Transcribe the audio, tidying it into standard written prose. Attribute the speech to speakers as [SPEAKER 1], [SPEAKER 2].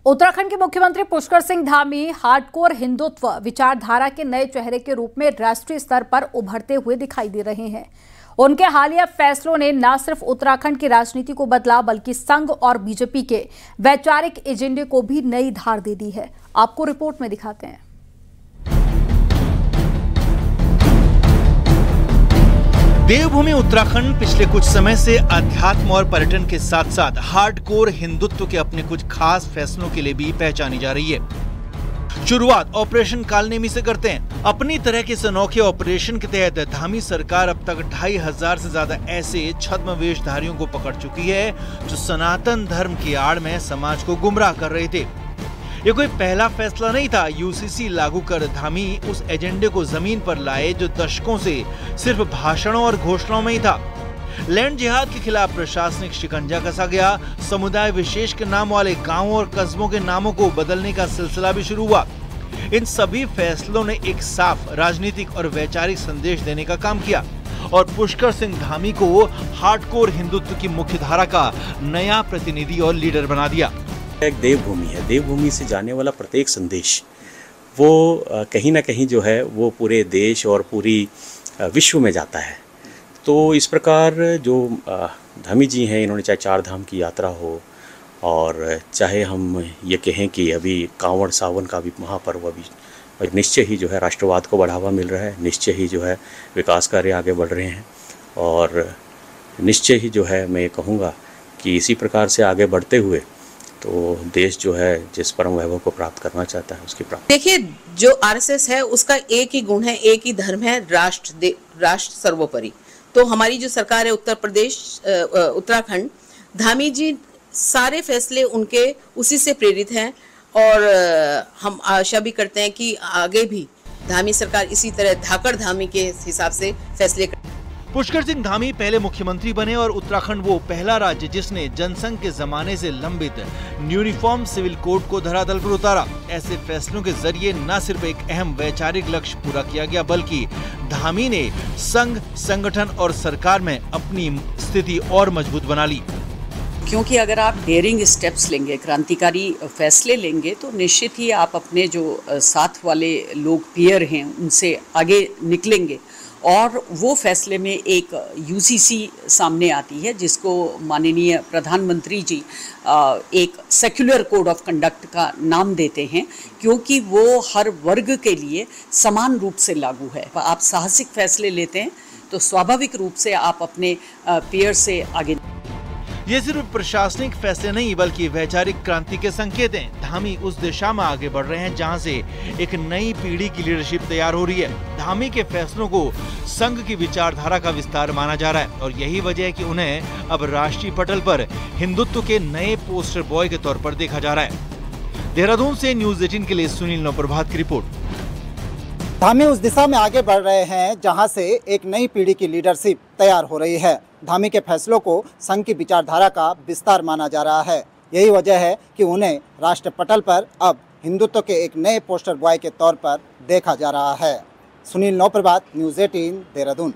[SPEAKER 1] उत्तराखंड के मुख्यमंत्री पुष्कर सिंह धामी हार्डकोर हिंदुत्व विचारधारा के नए चेहरे के रूप में राष्ट्रीय स्तर पर उभरते हुए दिखाई दे रहे हैं। उनके हालिया फैसलों ने न सिर्फ उत्तराखंड की राजनीति को बदला बल्कि संघ और बीजेपी के वैचारिक एजेंडे को भी नई धार दे दी है। आपको रिपोर्ट में दिखाते हैं।
[SPEAKER 2] देवभूमि उत्तराखंड पिछले कुछ समय से अध्यात्म और पर्यटन के साथ साथ हार्डकोर हिंदुत्व के अपने कुछ खास फैसलों के लिए भी पहचानी जा रही है। शुरुआत ऑपरेशन कालनेमी से करते हैं। अपनी तरह के इस अनोखे ऑपरेशन के तहत धामी सरकार अब तक 2500 से ज्यादा ऐसे छद्म वेशधारियों को पकड़ चुकी है जो सनातन धर्म की आड़ में समाज को गुमराह कर रहे थे। ये कोई पहला फैसला नहीं था। यूसीसी लागू कर धामी उस एजेंडे को जमीन पर लाए जो दशकों से सिर्फ भाषणों और घोषणाओं में ही था। लैंड जिहाद के खिलाफ प्रशासनिक शिकंजा कसा गया। समुदाय विशेष के नाम वाले गांवों और कस्बों के नामों को बदलने का सिलसिला भी शुरू हुआ। इन सभी फैसलों ने एक साफ राजनीतिक और वैचारिक संदेश देने का काम किया और पुष्कर सिंह धामी को हार्डकोर हिंदुत्व की मुख्यधारा का नया प्रतिनिधि और लीडर बना दिया।
[SPEAKER 3] एक देवभूमि है। देवभूमि से जाने वाला प्रत्येक संदेश वो कहीं ना कहीं जो है वो पूरे देश और पूरी विश्व में जाता है। तो इस प्रकार जो धामी जी हैं, इन्होंने चाहे चार धाम की यात्रा हो और चाहे हम ये कहें कि अभी कांवड़ सावन का भी महापर्व अभी निश्चय ही जो है राष्ट्रवाद को बढ़ावा मिल रहा है, निश्चय ही जो है विकास कार्य आगे बढ़ रहे हैं और निश्चय ही जो है मैं कहूँगा कि इसी प्रकार से आगे बढ़ते हुए तो देश जो है जिस परम वैभव को प्राप्त करना चाहता है उसकी प्राप्ति।
[SPEAKER 4] देखिए, जो आरएसएस है उसका एक ही गुण है, एक ही धर्म है, राष्ट्र सर्वोपरि। तो हमारी जो सरकार है उत्तर प्रदेश उत्तराखंड, धामी जी सारे फैसले उनके उसी से प्रेरित हैं और हम आशा भी करते हैं कि आगे भी धामी सरकार इसी तरह धाकड़ धामी के हिसाब से फैसले कर।
[SPEAKER 2] पुष्कर सिंह धामी पहले मुख्यमंत्री बने और उत्तराखंड वो पहला राज्य जिसने जनसंघ के जमाने से लंबित यूनिफॉर्म सिविल कोड को धरातल पर उतारा। ऐसे फैसलों के जरिए न सिर्फ एक अहम वैचारिक लक्ष्य पूरा किया गया बल्कि धामी ने संघ, संगठन और सरकार में अपनी स्थिति और मजबूत बना ली।
[SPEAKER 5] क्योंकि अगर आप डेयरिंग स्टेप्स लेंगे, क्रांतिकारी फैसले लेंगे तो निश्चित ही आप अपने जो साथ वाले लोग पीयर हैं उनसे आगे निकलेंगे और वो फैसले में एक यूसीसी सामने आती है जिसको माननीय प्रधानमंत्री जी एक सेक्युलर कोड ऑफ कंडक्ट का नाम देते हैं क्योंकि वो हर वर्ग के लिए समान रूप से लागू है। आप साहसिक फैसले लेते हैं तो स्वाभाविक रूप से आप अपने पीयर से आगे।
[SPEAKER 2] ये सिर्फ प्रशासनिक फैसले नहीं बल्कि वैचारिक क्रांति के संकेत हैं। धामी उस दिशा में आगे बढ़ रहे हैं जहां से एक नई पीढ़ी की लीडरशिप तैयार हो रही है। धामी के फैसलों को संघ की विचारधारा का विस्तार माना जा रहा है और यही वजह है कि उन्हें अब राष्ट्रीय पटल पर हिंदुत्व के नए पोस्टर बॉय के तौर पर देखा जा रहा है। देहरादून से न्यूज़ 18 के लिए सुनील नवप्रभात की रिपोर्ट।
[SPEAKER 6] धामी उस दिशा में आगे बढ़ रहे हैं जहां से एक नई पीढ़ी की लीडरशिप तैयार हो रही है। धामी के फैसलों को संघ की विचारधारा का विस्तार माना जा रहा है। यही वजह है कि उन्हें राष्ट्र पटल पर अब हिंदुत्व के एक नए पोस्टर बॉय के तौर पर देखा जा रहा है। सुनील नवप्रभात, न्यूज़ 18 देहरादून।